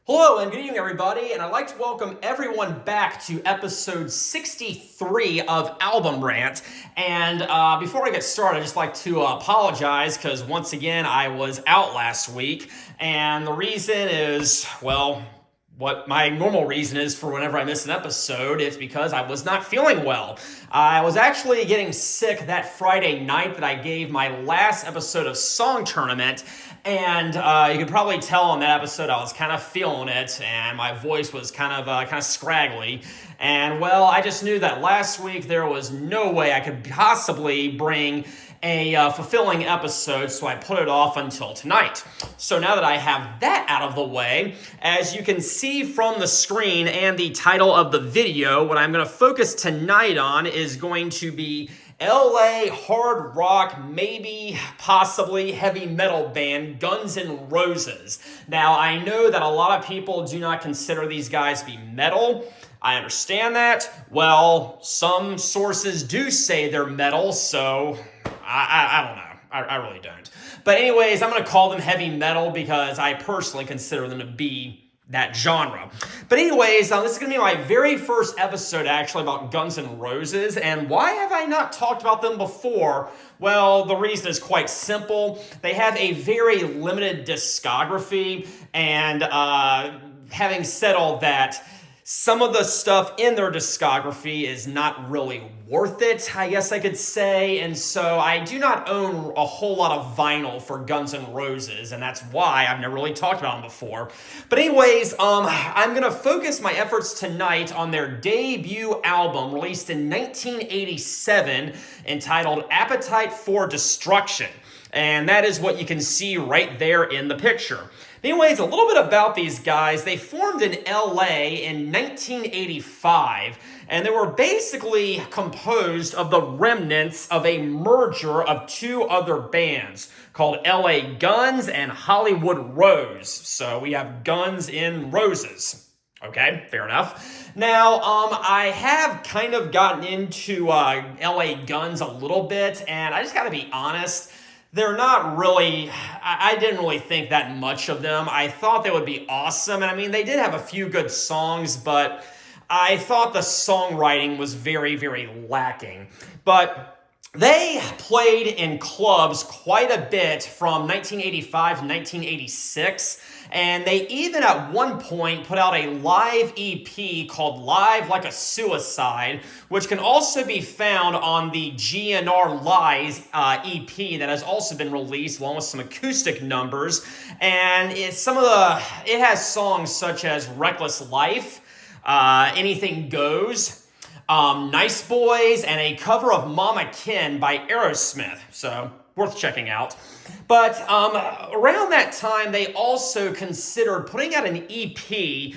Hello and good evening, everybody, and I'd like to welcome everyone back to episode 63 of Album Rant. And before I get started, I'd just like to apologize because once again I was out last week, and the reason is, well, what my normal reason is for whenever I miss an episode. It's because I was not feeling well. I was actually getting sick that Friday night that I gave my last episode of Song Tournament, and you could probably tell on that episode I was kind of feeling it, and my voice was kind of scraggly. And well, I just knew that last week there was no way I could possibly bring a fulfilling episode, so I put it off until tonight. So now that I have that out of the way, as you can see from the screen and the title of the video, what I'm going to focus tonight on is going to be LA hard rock, maybe possibly heavy metal band Guns N' Roses. Now, I know that a lot of people do not consider these guys to be metal. I understand that. Well, some sources do say they're metal, so I don't know. I really don't. But anyways, I'm going to call them heavy metal because I personally consider them to be that genre. But anyways, this is going to be my very first episode actually about Guns N' Roses. And why have I not talked about them before? Well, the reason is quite simple. They have a very limited discography. And having said all that, some of the stuff in their discography is not really worth it, I guess I could say. And so I do not own a whole lot of vinyl for Guns N' Roses, and that's why I've never really talked about them before. But anyways, I'm going to focus my efforts tonight on their debut album released in 1987 entitled Appetite for Destruction. And that is what you can see right there in the picture. Anyways, a little bit about these guys. They formed in LA in 1985, and they were basically composed of the remnants of a merger of two other bands called LA Guns and Hollywood Rose. So we have Guns N' Roses. Okay, fair enough. Now, I have kind of gotten into LA Guns a little bit, and I just gotta be honest, they're not really, I didn't really think that much of them. I thought they would be awesome, and I mean, they did have a few good songs, but I thought the songwriting was very, very lacking. But they played in clubs quite a bit from 1985 to 1986, and they even at one point put out a live EP called Live Like a Suicide, which can also be found on the GNR Lies EP that has also been released along with some acoustic numbers. And it has songs such as Reckless Life, Anything Goes, Nice Boys, and a cover of Mama Kin by Aerosmith. So worth checking out. But around that time, they also considered putting out an EP,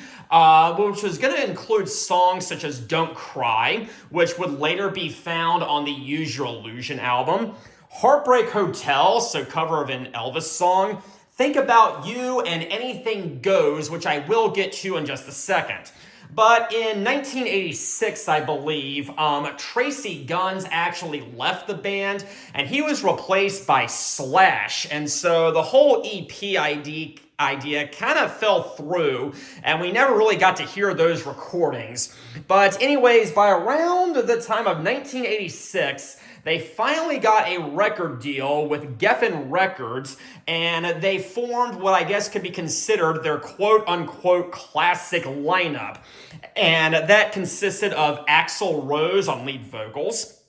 which was going to include songs such as Don't Cry, which would later be found on the Use Your Illusion album, Heartbreak Hotel, so cover of an Elvis song, Think About You, and Anything Goes, which I will get to in just a second. But in 1986, I believe, Tracy Guns actually left the band, and he was replaced by Slash. And so the whole EP idea kind of fell through, and we never really got to hear those recordings. But anyways, by around the time of 1986, they finally got a record deal with Geffen Records, and they formed what I guess could be considered their quote-unquote classic lineup. And that consisted of Axel Rose on lead vocals,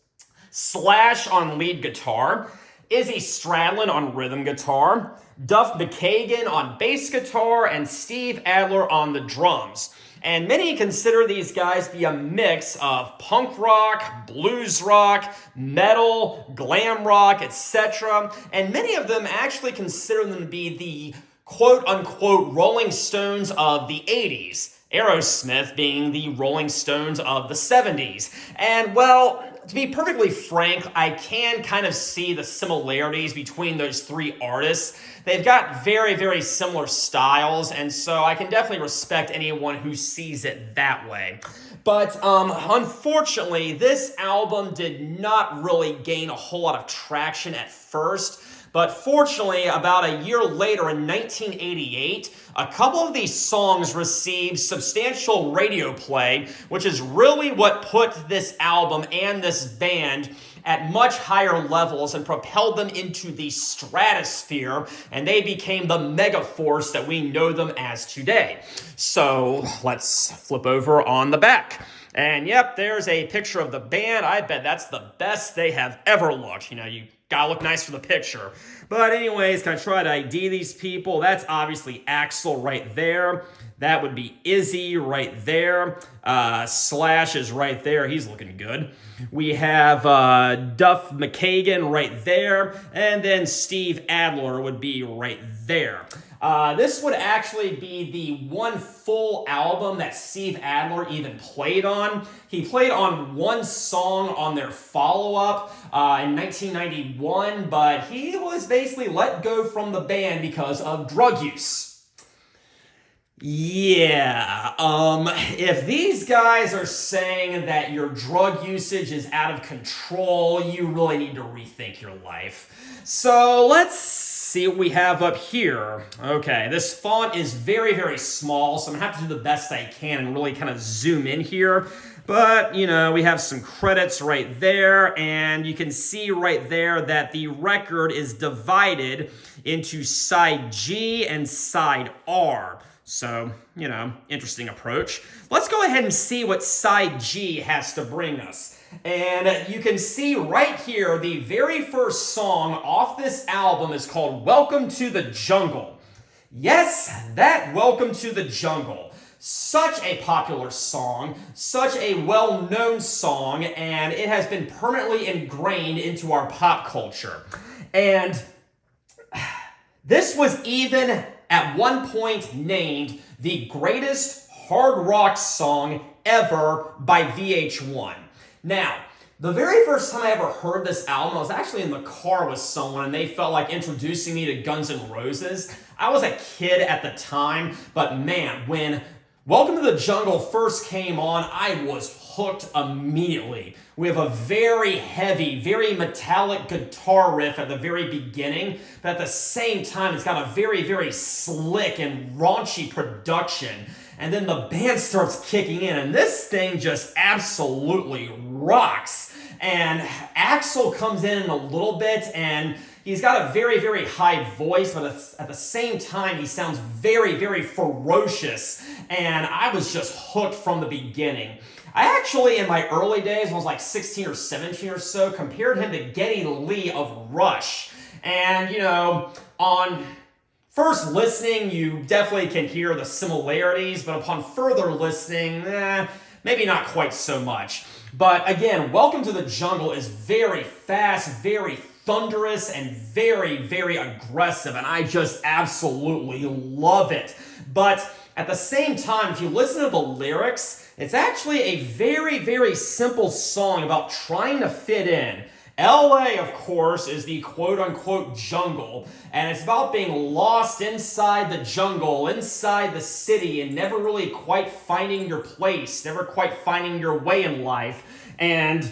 Slash on lead guitar, Izzy Stradlin on rhythm guitar, Duff McKagan on bass guitar, and Steve Adler on the drums. And many consider these guys to be a mix of punk rock, blues rock, metal, glam rock, etc. And many of them actually consider them to be the quote-unquote Rolling Stones of the 80s. Aerosmith being the Rolling Stones of the 70s. And well, to be perfectly frank, I can kind of see the similarities between those three artists. They've got very, very similar styles, and so I can definitely respect anyone who sees it that way. But unfortunately, this album did not really gain a whole lot of traction at first. But fortunately, about a year later in 1988, a couple of these songs received substantial radio play, which is really what put this album and this band at much higher levels and propelled them into the stratosphere, and they became the mega force that we know them as today. So let's flip over on the back. And yep, there's a picture of the band. I bet that's the best they have ever looked. You gotta look nice for the picture. But anyways, can I try to ID these people? That's obviously Axel right there. That would be Izzy right there. Slash is right there. He's looking good. We have Duff McKagan right there. And then Steve Adler would be right there. This would actually be the one full album that Steve Adler even played on. He played on one song on their follow-up in 1991, but he was basically let go from the band because of drug use. Yeah, if these guys are saying that your drug usage is out of control, you really need to rethink your life. So let's see what we have up here. Okay, this font is very, very small, so I'm gonna have to do the best I can and really kind of zoom in here. But, we have some credits right there, and you can see right there that the record is divided into side G and side R. So, interesting approach. Let's go ahead and see what side G has to bring us. And you can see right here, the very first song off this album is called Welcome to the Jungle. Yes, that Welcome to the Jungle. Such a popular song, such a well-known song, and it has been permanently ingrained into our pop culture. And this was even at one point named the greatest hard rock song ever by VH1. Now, the very first time I ever heard this album, I was actually in the car with someone and they felt like introducing me to Guns N' Roses. I was a kid at the time, but man, when Welcome to the Jungle first came on, I was hooked immediately. We have a very heavy, very metallic guitar riff at the very beginning, but at the same time, it's got a very, very slick and raunchy production. And then the band starts kicking in, and this thing just absolutely rocks. And Axel comes in a little bit, and he's got a very, very high voice, but at the same time, he sounds very, very ferocious. And I was just hooked from the beginning. I actually, in my early days, when I was like 16 or 17 or so, compared him to Geddy Lee of Rush. And, on first listening, you definitely can hear the similarities, but upon further listening, maybe not quite so much. But again, Welcome to the Jungle is very fast, very thunderous, and very, very aggressive, and I just absolutely love it. But at the same time, if you listen to the lyrics, it's actually a very, very simple song about trying to fit in. LA, of course, is the quote-unquote jungle, and it's about being lost inside the jungle, inside the city, and never really quite finding your place, never quite finding your way in life. And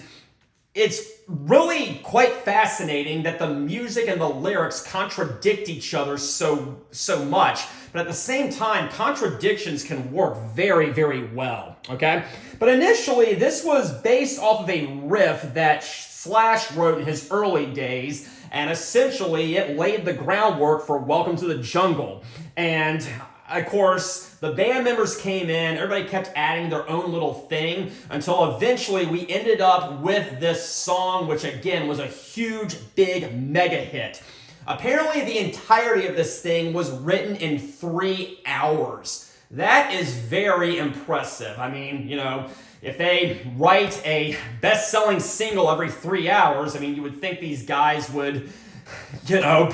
it's really quite fascinating that the music and the lyrics contradict each other so much. But at the same time, contradictions can work very, very well, okay? But initially, this was based off of a riff that Slash wrote in his early days, and essentially it laid the groundwork for Welcome to the Jungle. And of course, the band members came in, everybody kept adding their own little thing until eventually we ended up with this song, which again was a huge, big mega hit. Apparently, the entirety of this thing was written in 3 hours. That is very impressive. I mean, if they write a best-selling single every 3 hours, you would think these guys would,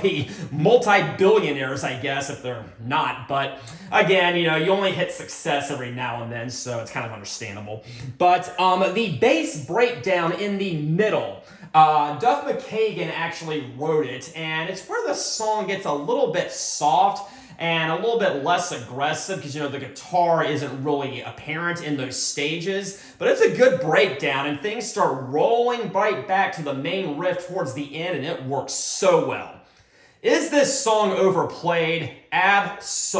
be multi-billionaires, I guess, if they're not. But again, you only hit success every now and then, so it's kind of understandable. But the bass breakdown in the middle, Duff McKagan actually wrote it, and it's where the song gets a little bit soft and a little bit less aggressive because, the guitar isn't really apparent in those stages. But it's a good breakdown, and things start rolling right back to the main riff towards the end, and it works so well. Is this song overplayed? Absolutely.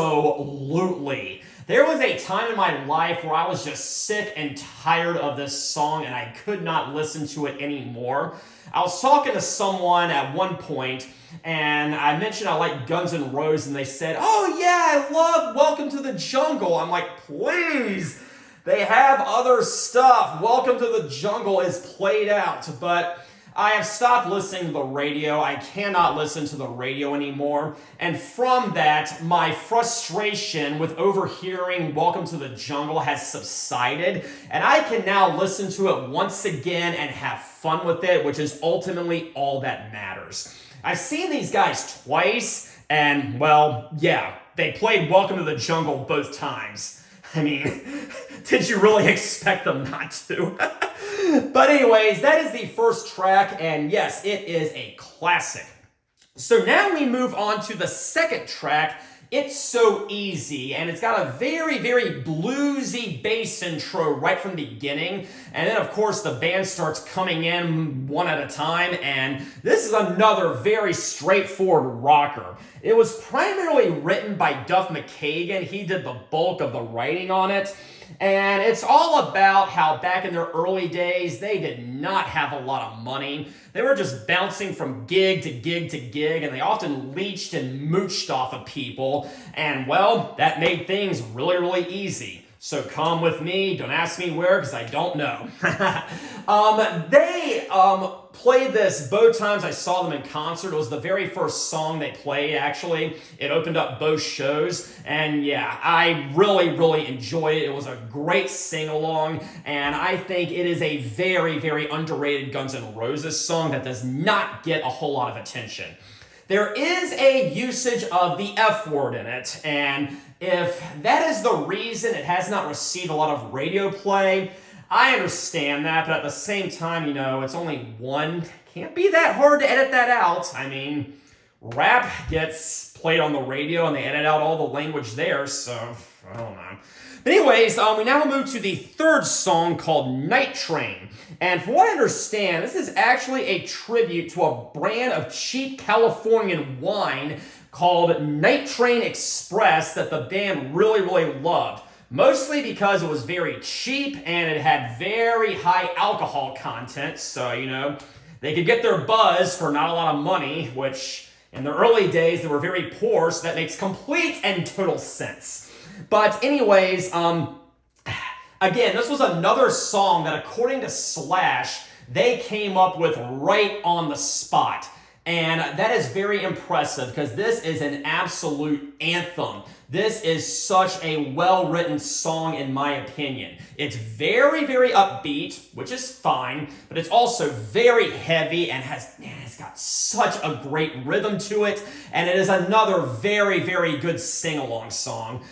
There was a time in my life where I was just sick and tired of this song and I could not listen to it anymore. I was talking to someone at one point and I mentioned I like Guns N' Roses and they said, "Oh yeah, I love Welcome to the Jungle." I'm like, please, they have other stuff. Welcome to the Jungle is played out, but I have stopped listening to the radio. I cannot listen to the radio anymore. And from that, my frustration with overhearing Welcome to the Jungle has subsided. And I can now listen to it once again and have fun with it, which is ultimately all that matters. I've seen these guys twice, and well, yeah, they played Welcome to the Jungle both times. I mean, did you really expect them not to? But anyways, that is the first track, and yes, it is a classic. So now we move on to the second track, It's So Easy, and it's got a very, very bluesy bass intro right from the beginning, and then of course the band starts coming in one at a time, and this is another very straightforward rocker. It was primarily written by Duff McKagan. He did the bulk of the writing on it. And it's all about how back in their early days, they did not have a lot of money. They were just bouncing from gig to gig to gig, and they often leeched and mooched off of people. And well, that made things really, really easy. So come with me, don't ask me where, because I don't know. They played this both times I saw them in concert. It was the very first song they played, actually. It opened up both shows, and yeah, I really, really enjoyed it. It was a great sing-along, and I think it is a very, very underrated Guns N' Roses song that does not get a whole lot of attention. There is a usage of the F word in it, and if that is the reason it has not received a lot of radio play, I understand that, but at the same time, it's only one. Can't be that hard to edit that out. I mean, rap gets played on the radio and they edit out all the language there, so I don't know. But anyways, we now move to the third song called Night Train. And from what I understand, this is actually a tribute to a brand of cheap Californian wine called Night Train Express that the band really, really loved. Mostly because it was very cheap and it had very high alcohol content. So, they could get their buzz for not a lot of money, which in the early days they were very poor, so that makes complete and total sense. But anyways, again, this was another song that according to Slash, they came up with right on the spot. And that is very impressive because this is an absolute anthem. This is such a well-written song in my opinion. It's very, very upbeat, which is fine, but it's also very heavy and it's got such a great rhythm to it, and it is another very, very good sing-along song.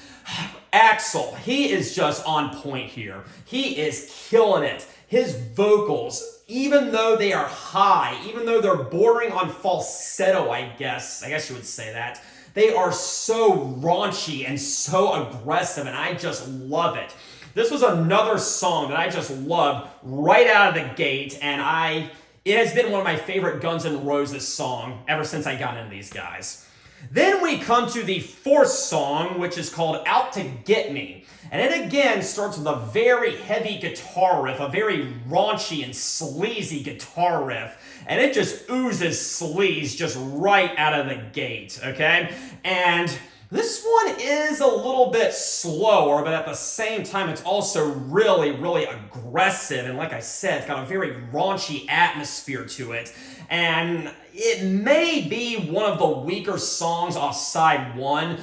Axel, he is just on point here. He is killing it. His vocals, even though they are high, even though they're bordering on falsetto, I guess you would say that, they are so raunchy and so aggressive, and I just love it. This was another song that I just loved right out of the gate, and it has been one of my favorite Guns N' Roses songs ever since I got into these guys. Then we come to the fourth song, which is called Out to Get Me. And it again starts with a very heavy guitar riff, a very raunchy and sleazy guitar riff. And it just oozes sleaze just right out of the gate, okay? And this one is a little bit slower, but at the same time, it's also really, really aggressive. And like I said, it's got a very raunchy atmosphere to it. And it may be one of the weaker songs off side one,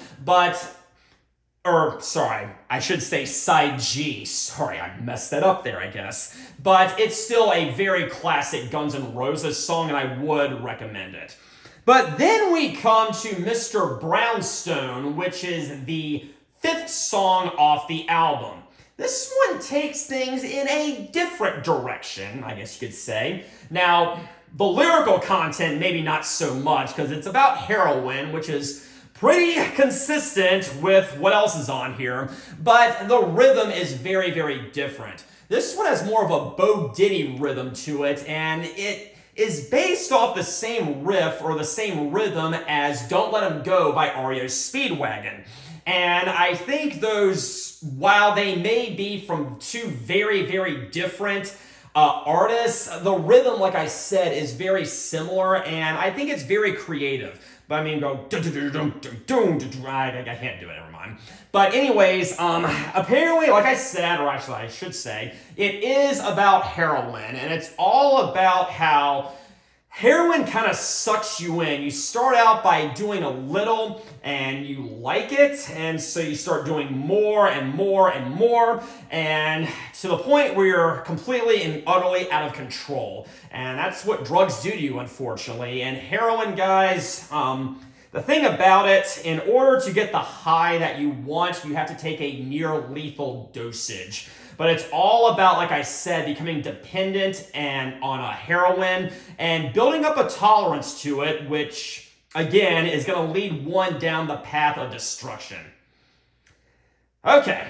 I should say side G. Sorry, I messed that up there, I guess. But it's still a very classic Guns N' Roses song, and I would recommend it. But then we come to Mr. Brownstone, which is the fifth song off the album. This one takes things in a different direction, I guess you could say. Now, the lyrical content, maybe not so much, because it's about heroin, which is pretty consistent with what else is on here, but the rhythm is very, very different. This one has more of a Bo Diddley rhythm to it, and it is based off the same riff or the same rhythm as Don't Let 'Em Go by REO Speedwagon. And I think those, while they may be from two very, very different artists, the rhythm, like I said, is very similar, and I think it's very creative. But I mean, go I can't do it. Never mind. But anyways, apparently, like I said, or actually I should say, it is about heroin, and it's all about how heroin kind of sucks you in. You start out by doing a little and you like it, and so you start doing more and more and more, and to the point where you're completely and utterly out of control. And that's what drugs do to you, unfortunately. And heroin, guys, the thing about it, in order to get the high that you want, you have to take a near lethal dosage. But it's all about, like I said, becoming dependent and on a heroin and building up a tolerance to it, which, again, is going to lead one down the path of destruction. Okay,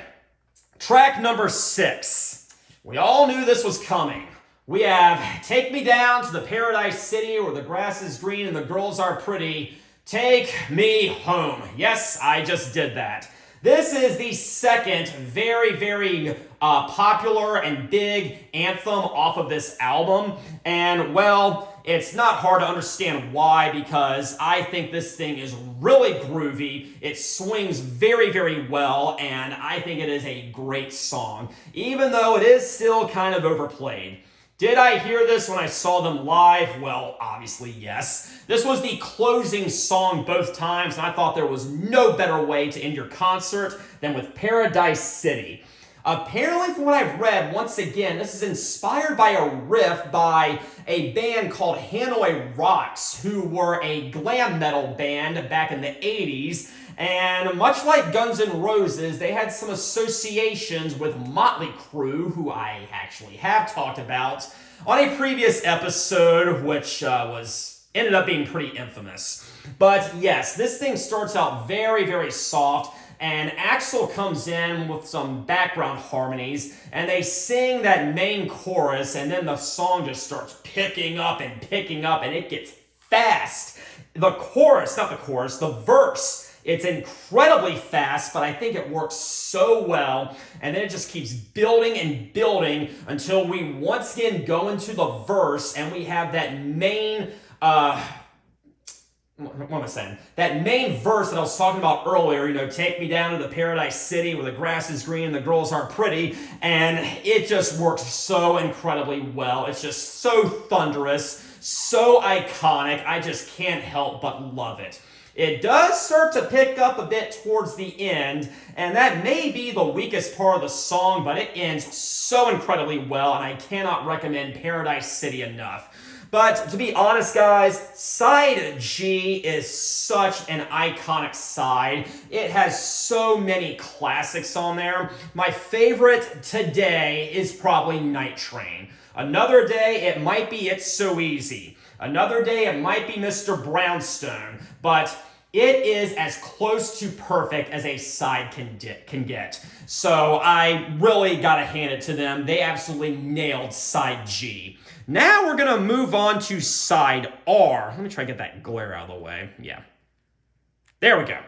track number 6. We all knew this was coming. We have Take Me Down to the Paradise City where the grass is green and the girls are pretty. Take Me Home. Yes, I just did that. This is the second very, very popular and big anthem off of this album. And, well, it's not hard to understand why, because I think this thing is really groovy. It swings very, very well, and I think it is a great song, even though it is still kind of overplayed. Did I hear this when I saw them live? Well, obviously, yes. This was the closing song both times, and I thought there was no better way to end your concert than with Paradise City. Apparently, from what I've read, once again, this is inspired by a riff by a band called Hanoi Rocks, who were a glam metal band back in the 80s. And much like Guns N' Roses, they had some associations with Motley Crue, who I actually have talked about on a previous episode, which ended up being pretty infamous. But yes, this thing starts out very, very soft, and Axel comes in with some background harmonies, and they sing that main chorus, and then the song just starts picking up, and it gets fast. The verse, it's incredibly fast, but I think it works so well, and then it just keeps building and building until we once again go into the verse, and we have that main, what am I saying? That main verse that I was talking about earlier, take me down to the Paradise City where the grass is green and the girls are pretty, and it just works so incredibly well. It's just so thunderous, so iconic. I just can't help but love it. It does start to pick up a bit towards the end, and that may be the weakest part of the song, but it ends so incredibly well, and I cannot recommend Paradise City enough. But to be honest, guys, side G is such an iconic side. It has so many classics on there. My favorite today is probably Night Train. Another day, it might be It's So Easy. Another day, it might be Mr. Brownstone. But it is as close to perfect as a side can get. So I really gotta hand it to them. They absolutely nailed side G. Now we're going to move on to side R. Let me try to get that glare out of the way. Yeah. There we go.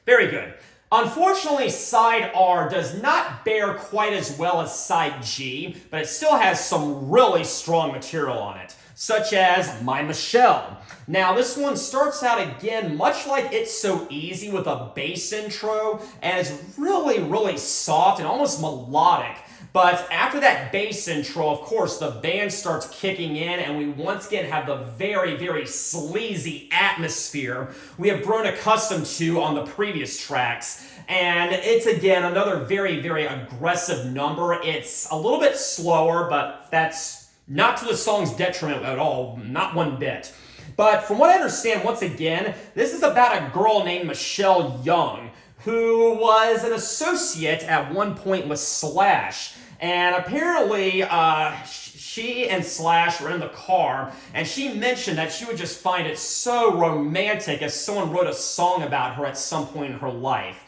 Very good. Unfortunately, side R does not bear quite as well as side G, but it still has some really strong material on it, such as My Michelle. Now, this one starts out again much like It's So Easy with a bass intro, and it's really, really soft and almost melodic. But after that bass intro, of course, the band starts kicking in, and we once again have the very, very sleazy atmosphere we have grown accustomed to on the previous tracks. And it's, again, another very, very aggressive number. It's a little bit slower, but that's not to the song's detriment at all, not one bit. But from what I understand, once again, this is about a girl named Michelle Young, who was an associate at one point with Slash. And apparently, she and Slash were in the car, and she mentioned that she would just find it so romantic if someone wrote a song about her at some point in her life.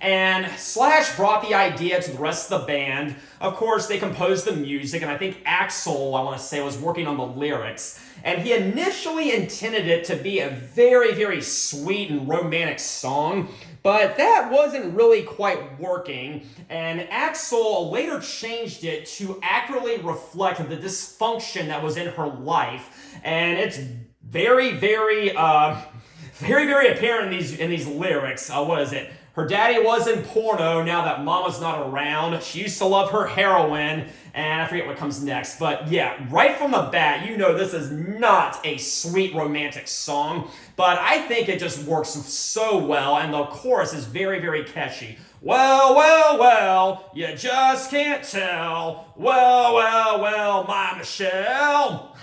And Slash brought the idea to the rest of the band. Of course, they composed the music, and I think Axel, I want to say, was working on the lyrics. And he initially intended it to be a very, very sweet and romantic song, but that wasn't really quite working, and Axel later changed it to accurately reflect the dysfunction that was in her life, and it's very, very apparent in these lyrics. What is it? Her daddy was in porno now that mama's not around. She used to love her heroin, and I forget what comes next. But yeah, right from the bat, you know this is not a sweet romantic song, but I think it just works so well, and the chorus is very, very catchy. Well, well, well, you just can't tell. Well, well, well, my Michelle.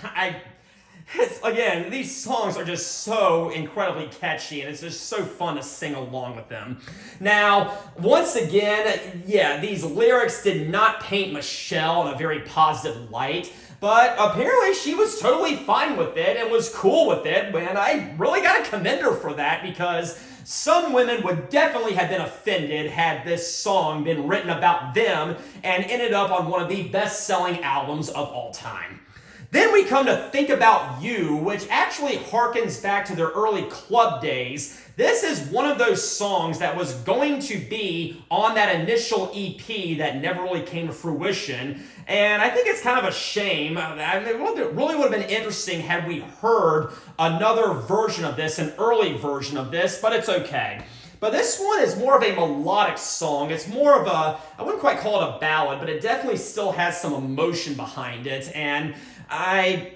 Again, these songs are just so incredibly catchy, and it's just so fun to sing along with them. Now, once again, yeah, these lyrics did not paint Michelle in a very positive light, but apparently she was totally fine with it and was cool with it, and I really gotta commend her for that, because some women would definitely have been offended had this song been written about them and ended up on one of the best-selling albums of all time. Then we come to Think About You, which actually harkens back to their early club days. This is one of those songs that was going to be on that initial EP that never really came to fruition, and I think it's kind of a shame. It really would have been interesting had we heard another version of this, an early version of this, but it's okay. But this one is more of a melodic song. It's more of a, I wouldn't quite call it a ballad, but it definitely still has some emotion behind it, and I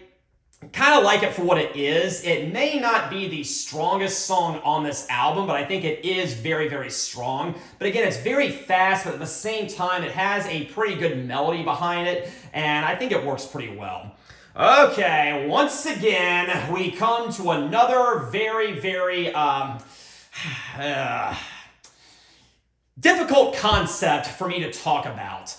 kind of like it for what it is. It may not be the strongest song on this album, but I think it is very, very strong. But again, it's very fast, but at the same time, it has a pretty good melody behind it, and I think it works pretty well. Okay, once again, we come to another very, very difficult concept for me to talk about.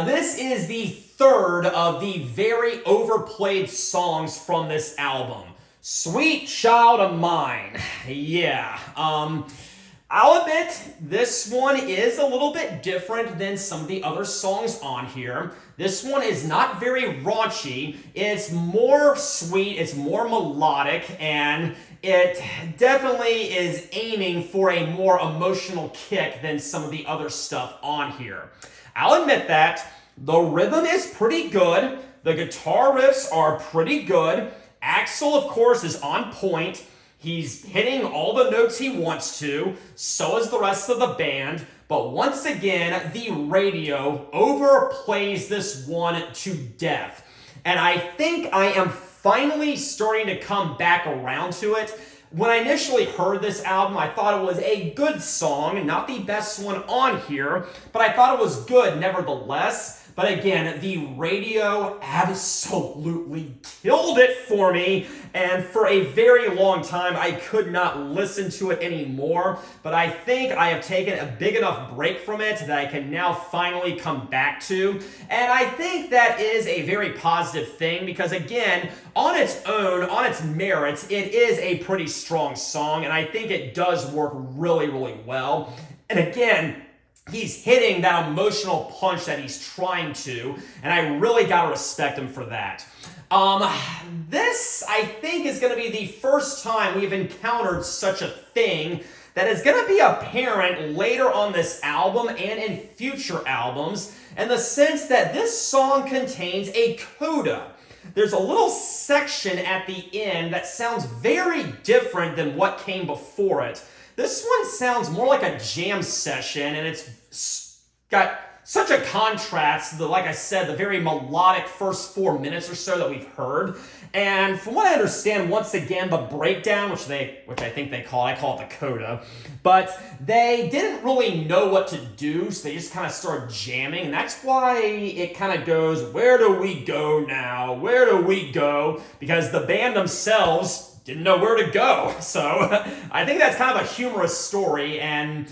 This is the third of the very overplayed songs from this album. Sweet Child of Mine. Yeah. I'll admit, this one is a little bit different than some of the other songs on here. This one is not very raunchy. It's more sweet, it's more melodic, and it definitely is aiming for a more emotional kick than some of the other stuff on here. I'll admit that. The rhythm is pretty good. The guitar riffs are pretty good. Axel, of course, is on point. He's hitting all the notes he wants to. So is the rest of the band. But once again, the radio overplays this one to death. And I think I am finally starting to come back around to it. When I initially heard this album, I thought it was a good song, not the best one on here, but I thought it was good nevertheless. But again, the radio absolutely killed it for me, and for a very long time, I could not listen to it anymore. But I think I have taken a big enough break from it that I can now finally come back to. And I think that is a very positive thing, because again, on its own, on its merits, it is a pretty strong song, and I think it does work really, really well. And again, he's hitting that emotional punch that he's trying to, and I really gotta respect him for that. This, I think, is gonna be the first time we've encountered such a thing that is gonna be apparent later on this album and in future albums, in the sense that this song contains a coda. There's a little section at the end that sounds very different than what came before it. This one sounds more like a jam session, and it's got such a contrast to the, like I said, the very melodic first 4 minutes or so that we've heard. And from what I understand, once again, the breakdown, which I think they call it, I call it the coda, but they didn't really know what to do, so they just kind of started jamming, and that's why it kind of goes, where do we go now? Where do we go? Because the band themselves didn't know where to go. So I think that's kind of a humorous story, and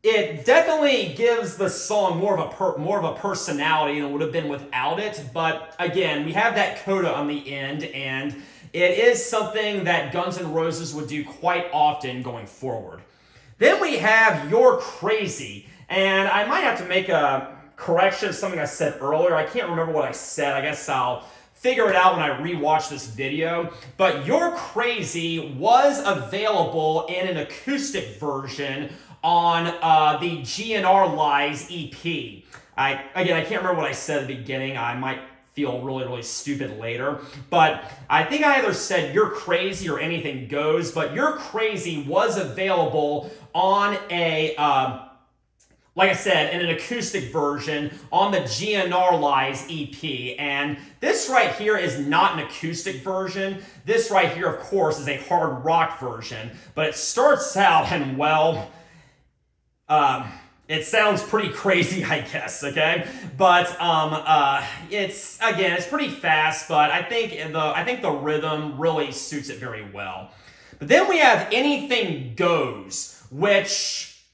it definitely gives the song more of a personality than it would have been without it. But again, we have that coda on the end, and it is something that Guns N' Roses would do quite often going forward. Then we have You're Crazy. And I might have to make a correction of something I said earlier. I can't remember what I said. I guess I'll figure it out when I rewatch this video. But You're Crazy was available in an acoustic version on the GNR Lies EP. I can't remember what I said at the beginning. I might feel really, really stupid later. But I think I either said You're Crazy or Anything Goes, but You're Crazy was available on a, like I said, in an acoustic version on the GNR Lies EP. And this right here is not an acoustic version. This right here, of course, is a hard rock version. But it starts out and, well, it sounds pretty crazy, I guess, okay? But it's pretty fast, but I think the rhythm really suits it very well. But then we have Anything Goes, which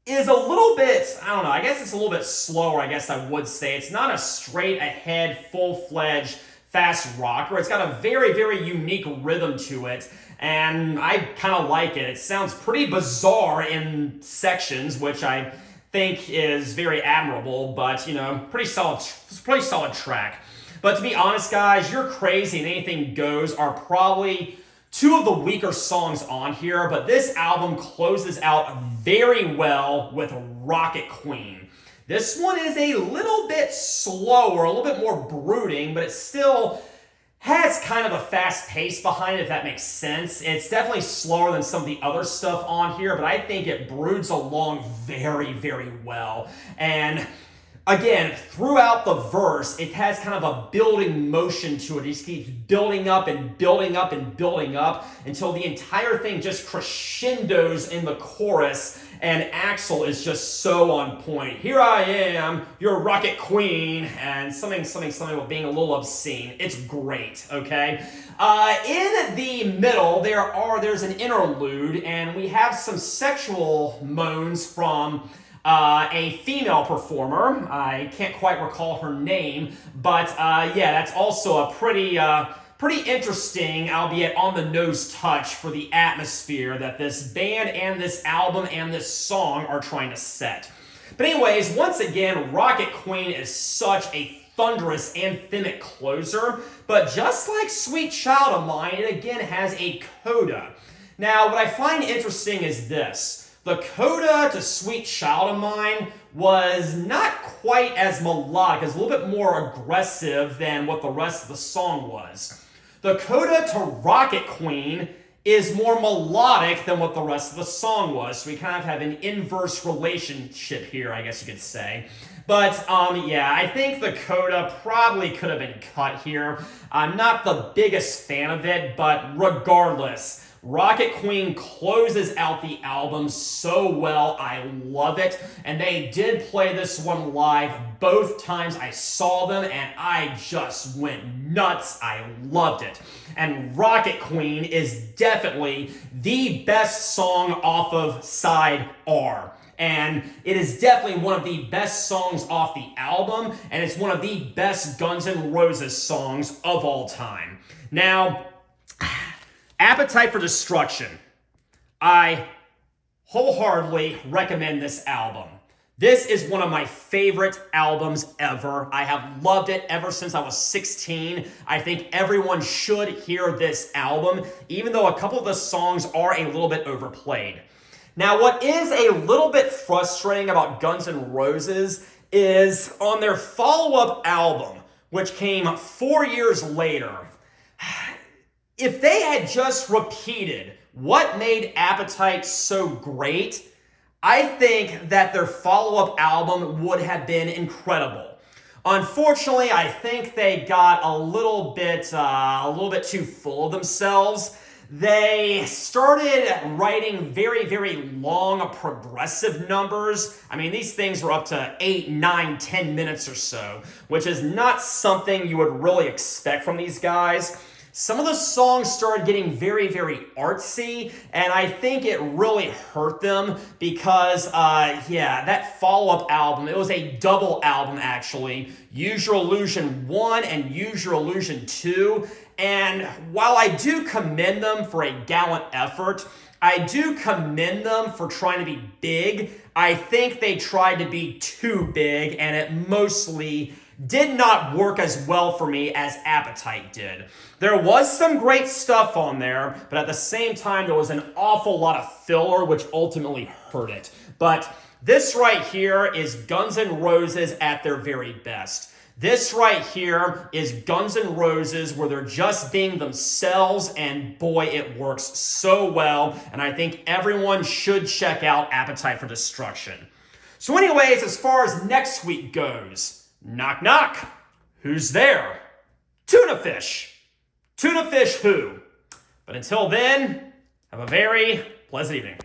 is a little bit, I don't know, I guess it's a little bit slower, I guess I would say. It's not a straight ahead, full-fledged fast rocker. It's got a very, very unique rhythm to it, and I kind of like it. It sounds pretty bizarre in sections, which I think is very admirable, but, you know, pretty solid track. But to be honest, guys, You're Crazy and Anything Goes are probably two of the weaker songs on here, but this album closes out very well with Rocket Queen. This one is a little bit slower, a little bit more brooding, but it still has kind of a fast pace behind it, if that makes sense. It's definitely slower than some of the other stuff on here, but I think it broods along very, very well. And again, throughout the verse, it has kind of a building motion to it. It just keeps building up and building up and building up until the entire thing just crescendos in the chorus, and Axel is just so on point. Here I am, your Rocket Queen, and something with being a little obscene. It's great, okay? In the middle, there's an interlude, and we have some sexual moans from a female performer. I can't quite recall her name, but yeah, that's also a pretty interesting, albeit on the nose touch for the atmosphere that this band and this album and this song are trying to set. But anyways, once again, Rocket Queen is such a thunderous anthemic closer, but just like Sweet Child of Mine, it again has a coda. Now, what I find interesting is this. The coda to Sweet Child of Mine was not quite as melodic, it's a little bit more aggressive than what the rest of the song was. The coda to Rocket Queen is more melodic than what the rest of the song was, so we kind of have an inverse relationship here, I guess you could say. But yeah, I think the coda probably could have been cut here. I'm not the biggest fan of it, but regardless, Rocket Queen closes out the album so well. I love it. And they did play this one live both times I saw them, and I just went nuts. I loved it. And Rocket Queen is definitely the best song off of side R. And it is definitely one of the best songs off the album, and it's one of the best Guns N' Roses songs of all time. Now, Appetite for Destruction. I wholeheartedly recommend this album. This is one of my favorite albums ever. I have loved it ever since I was 16. I think everyone should hear this album, even though a couple of the songs are a little bit overplayed. Now, what is a little bit frustrating about Guns N' Roses is on their follow-up album, which came 4 years later, if they had just repeated what made Appetite so great, I think that their follow-up album would have been incredible. Unfortunately, I think they got a little bit too full of themselves. They started writing very, very long progressive numbers. I mean, these things were up to 8, 9, 10 minutes or so, which is not something you would really expect from these guys. Some of the songs started getting very, very artsy, and I think it really hurt them because, that follow-up album, it was a double album, actually. Use Your Illusion 1 and Use Your Illusion 2. And while I do commend them for a gallant effort, I do commend them for trying to be big. I think they tried to be too big, and it mostly did not work as well for me as Appetite did. There was some great stuff on there, but at the same time, there was an awful lot of filler, which ultimately hurt it. But this right here is Guns N' Roses at their very best. This right here is Guns N' Roses where they're just being themselves, and boy, it works so well, and I think everyone should check out Appetite for Destruction. So anyways, as far as next week goes, knock knock, who's there? Tuna fish. Tuna fish who? But until then, have a very pleasant evening.